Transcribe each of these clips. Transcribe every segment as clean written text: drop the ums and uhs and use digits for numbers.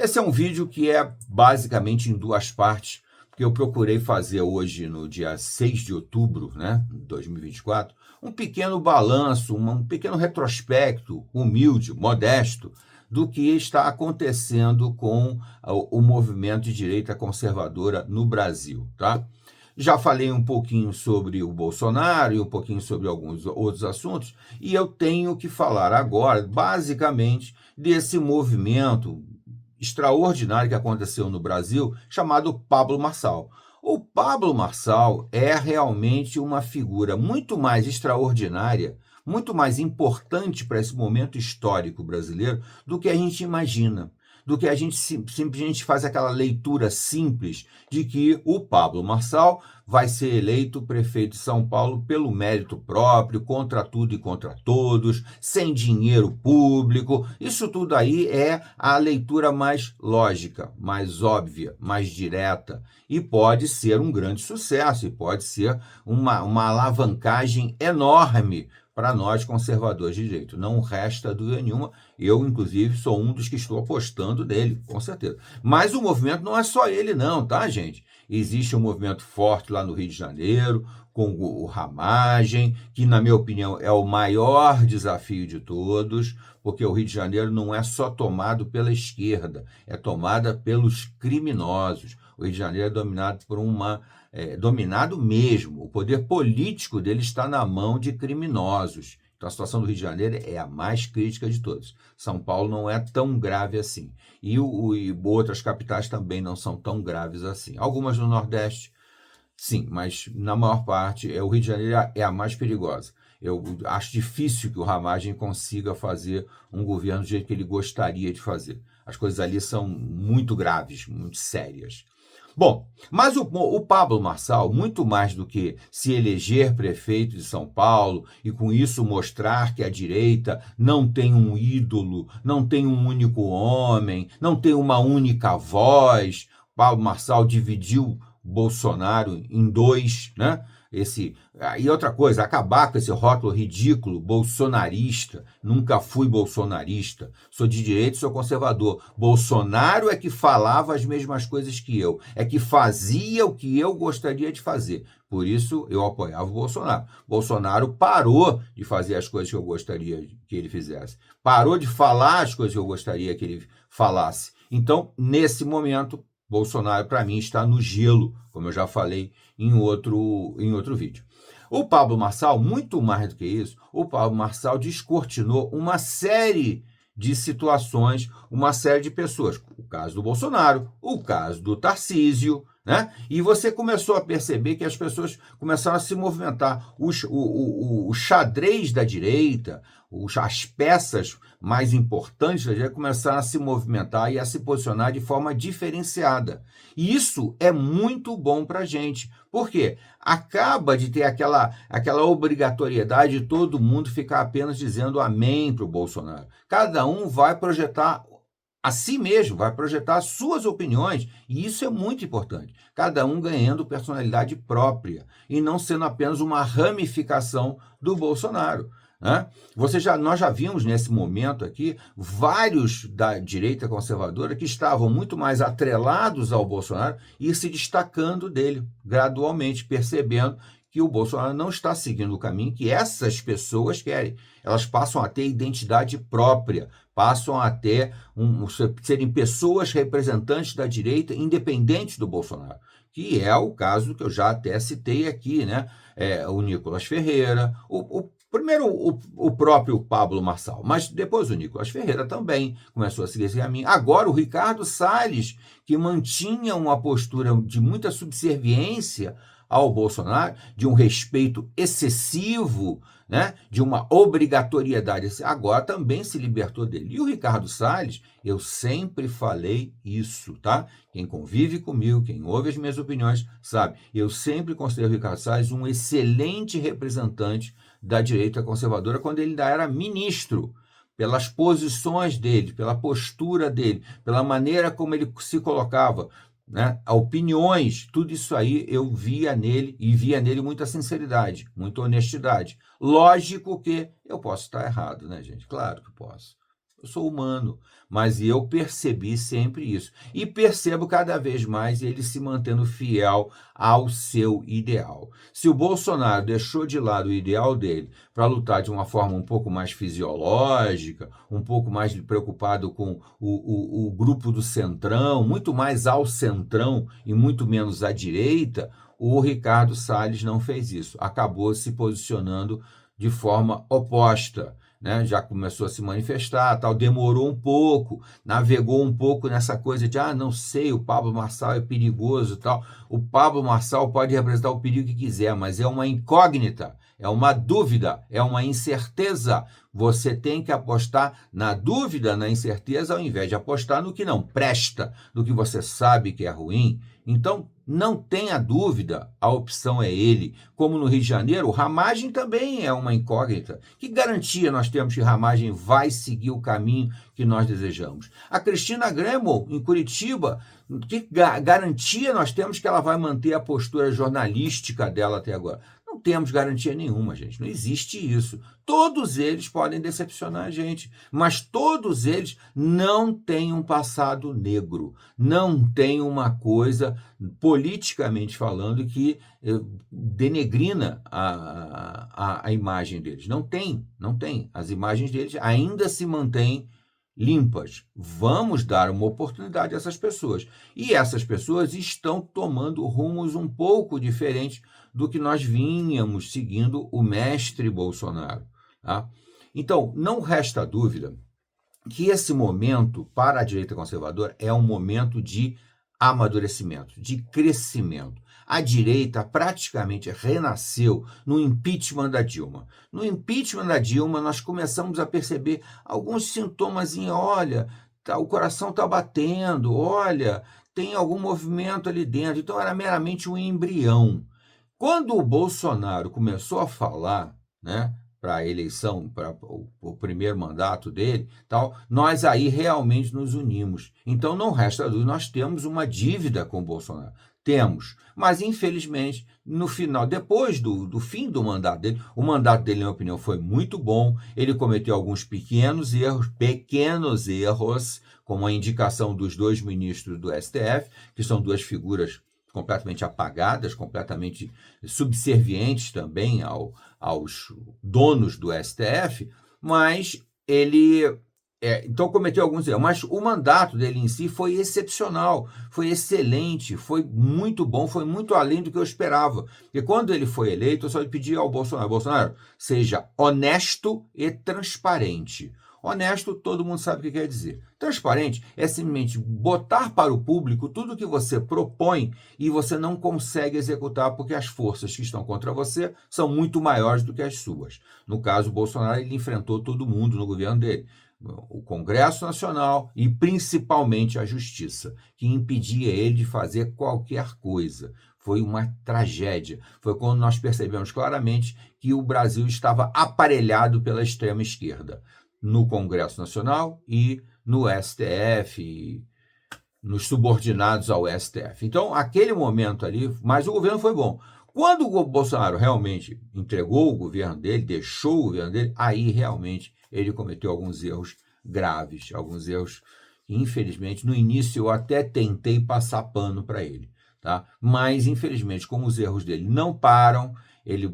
Esse é um vídeo que é basicamente em duas partes, porque eu procurei fazer hoje, no dia 6 de outubro, né, de 2024, um pequeno balanço, um pequeno retrospecto, humilde, modesto, do que está acontecendo com o movimento de direita conservadora no Brasil, tá? Já falei um pouquinho sobre o Bolsonaro e um pouquinho sobre alguns outros assuntos, e eu tenho que falar agora, basicamente, desse movimento extraordinário que aconteceu no Brasil, chamado Pablo Marçal. O Pablo Marçal é realmente uma figura muito mais extraordinária, muito mais importante para esse momento histórico brasileiro do que a gente imagina. Do que a gente simplesmente faz aquela leitura simples de que o Pablo Marçal vai ser eleito prefeito de São Paulo pelo mérito próprio, contra tudo e contra todos, sem dinheiro público. Isso tudo aí é a leitura mais lógica, mais óbvia, mais direta. E pode ser um grande sucesso, e pode ser uma alavancagem enorme para nós conservadores de direito. Não resta dúvida nenhuma. Eu, inclusive, sou um dos que estou apostando nele, com certeza. Mas o movimento não é só ele, não, tá, gente? Existe um movimento forte lá no Rio de Janeiro, com o Ramagem, que, na minha opinião, é o maior desafio de todos, porque o Rio de Janeiro não é só tomado pela esquerda, é tomada pelos criminosos. O Rio de Janeiro é dominado por dominado mesmo. O poder político dele está na mão de criminosos. Então, a situação do Rio de Janeiro é a mais crítica de todas. São Paulo não é tão grave assim. E outras capitais também não são tão graves assim. Algumas no Nordeste, sim, mas na maior parte, o Rio de Janeiro é a mais perigosa. Eu acho difícil que o Ramagem consiga fazer um governo do jeito que ele gostaria de fazer. As coisas ali são muito graves, muito sérias. Bom, mas o Pablo Marçal, muito mais do que se eleger prefeito de São Paulo e com isso mostrar que a direita não tem um ídolo, não tem um único homem, não tem uma única voz. Pablo Marçal dividiu Bolsonaro em dois, né? E outra coisa, acabar com esse rótulo ridículo, bolsonarista. Nunca fui bolsonarista. Sou de direita, sou conservador. Bolsonaro é que falava as mesmas coisas que eu, é que fazia o que eu gostaria de fazer. Por isso, eu apoiava o Bolsonaro. Bolsonaro parou de fazer as coisas que eu gostaria que ele fizesse. Parou de falar as coisas que eu gostaria que ele falasse. Então, nesse momento, Bolsonaro, para mim, está no gelo, como eu já falei em outro vídeo. O Pablo Marçal, muito mais do que isso, o Pablo Marçal descortinou uma série de situações, uma série de pessoas. O caso do Bolsonaro, o caso do Tarcísio, né? E você começou a perceber que as pessoas começaram a se movimentar. O xadrez da direita, as peças mais importantes da direita começaram a se movimentar e a se posicionar de forma diferenciada. E isso é muito bom para a gente. Por quê? Acaba de ter aquela obrigatoriedade de todo mundo ficar apenas dizendo amém para o Bolsonaro. Cada um vai projetar a si mesmo, vai projetar suas opiniões, e isso é muito importante. Cada um ganhando personalidade própria e não sendo apenas uma ramificação do Bolsonaro. Né? Nós já vimos nesse momento aqui vários da direita conservadora que estavam muito mais atrelados ao Bolsonaro e se destacando dele gradualmente, percebendo que o Bolsonaro não está seguindo o caminho que essas pessoas querem. Elas passam a ter identidade própria, passam a ter serem pessoas representantes da direita independentes do Bolsonaro, que é o caso que eu já até citei aqui, né? O Nicolas Ferreira, primeiro o próprio Pablo Marçal, mas depois o Nicolas Ferreira também começou a seguir esse caminho. Agora o Ricardo Salles, que mantinha uma postura de muita subserviência ao Bolsonaro, de um respeito excessivo, né, de uma obrigatoriedade, agora também se libertou dele. E o Ricardo Salles, eu sempre falei isso, tá? Quem convive comigo, quem ouve as minhas opiniões, sabe, eu sempre considero o Ricardo Salles um excelente representante da direita conservadora quando ele ainda era ministro, pelas posições dele, pela postura dele, pela maneira como ele se colocava, né? Opiniões, tudo isso aí eu via nele e via nele muita sinceridade, muita honestidade. Lógico que eu posso estar errado, né, gente? Claro que posso. Eu sou humano, mas eu percebi sempre isso. E percebo cada vez mais ele se mantendo fiel ao seu ideal. Se o Bolsonaro deixou de lado o ideal dele para lutar de uma forma um pouco mais fisiológica, um pouco mais preocupado com o grupo do centrão, muito mais ao centrão e muito menos à direita, o Ricardo Salles não fez isso. Acabou se posicionando de forma oposta, né? Já começou a se manifestar, tal, demorou um pouco, navegou um pouco nessa coisa de, não sei, o Pablo Marçal é perigoso, tal. O Pablo Marçal pode representar o perigo que quiser, mas é uma incógnita, é uma dúvida, é uma incerteza. Você tem que apostar na dúvida, na incerteza, ao invés de apostar no que não presta, no que você sabe que é ruim. Então, não tenha dúvida, a opção é ele. Como no Rio de Janeiro, o Ramagem também é uma incógnita. Que garantia nós temos que Ramagem vai seguir o caminho que nós desejamos? A Cristina Gremel, em Curitiba, que garantia nós temos que ela vai manter a postura jornalística dela até agora? Não temos garantia nenhuma, gente. Não existe isso. Todos eles podem decepcionar a gente, mas todos eles não têm um passado negro, não têm uma coisa, politicamente falando, que denegrina a imagem deles. Não tem, não tem. As imagens deles ainda se mantêm limpas. Vamos dar uma oportunidade a essas pessoas. E essas pessoas estão tomando rumos um pouco diferentes do que nós vínhamos seguindo o mestre Bolsonaro. Tá? Então, não resta dúvida que esse momento para a direita conservadora é um momento de amadurecimento, de crescimento. A direita praticamente renasceu no impeachment da Dilma. No impeachment da Dilma, nós começamos a perceber alguns sintomas, olha, o coração está batendo, olha, tem algum movimento ali dentro. Então, era meramente um embrião. Quando o Bolsonaro começou a falar, né, para a eleição, para o primeiro mandato dele, tal, nós aí realmente nos unimos. Então, não resta dúvida, nós temos uma dívida com o Bolsonaro. Temos. Mas, infelizmente, no final, depois do fim do mandato dele, o mandato dele, na minha opinião, foi muito bom. Ele cometeu alguns pequenos erros, como a indicação dos 2 ministros do STF, que são 2 figuras completamente apagadas, completamente subservientes também aos donos do STF, mas ele então cometeu alguns erros. Mas o mandato dele em si foi excepcional, foi excelente, foi muito bom, foi muito além do que eu esperava. Porque quando ele foi eleito, eu só pedi ao Bolsonaro, seja honesto e transparente. Honesto, todo mundo sabe o que quer dizer. Transparente é simplesmente botar para o público tudo o que você propõe e você não consegue executar porque as forças que estão contra você são muito maiores do que as suas. No caso, o Bolsonaro ele enfrentou todo mundo no governo dele. O Congresso Nacional e principalmente a Justiça, que impedia ele de fazer qualquer coisa. Foi uma tragédia. Foi quando nós percebemos claramente que o Brasil estava aparelhado pela extrema esquerda. No Congresso Nacional e no STF, nos subordinados ao STF. Então, aquele momento ali, mas o governo foi bom. Quando o Bolsonaro realmente entregou o governo dele, deixou o governo dele, aí realmente ele cometeu alguns erros graves, alguns erros que, infelizmente, no início eu até tentei passar pano para ele. Tá? Mas, infelizmente, como os erros dele não param, ele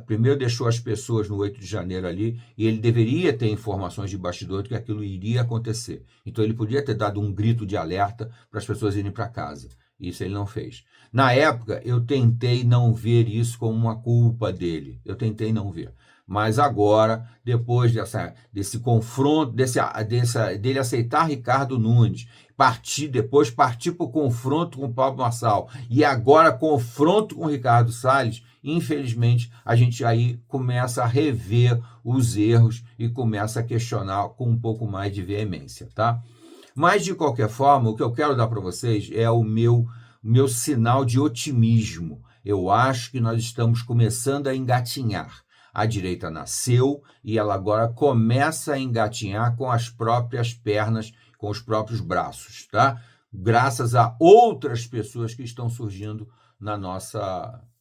primeiro deixou as pessoas no 8 de janeiro ali e ele deveria ter informações de bastidor de que aquilo iria acontecer. Então ele podia ter dado um grito de alerta para as pessoas irem para casa. Isso ele não fez. Na época, eu tentei não ver isso como uma culpa dele. Eu tentei não ver. Mas agora, depois desse confronto, dele aceitar Ricardo Nunes, depois partir para o confronto com o Pablo Marçal e agora confronto com o Ricardo Salles, infelizmente, a gente aí começa a rever os erros e começa a questionar com um pouco mais de veemência, tá? Mas, de qualquer forma, o que eu quero dar para vocês é o meu sinal de otimismo. Eu acho que nós estamos começando a engatinhar. A direita nasceu e ela agora começa a engatinhar com as próprias pernas, com os próprios braços, tá? Graças a outras pessoas que estão surgindo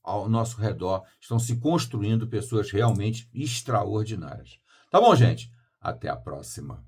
ao nosso redor, estão se construindo pessoas realmente extraordinárias. Tá bom, gente? Até a próxima.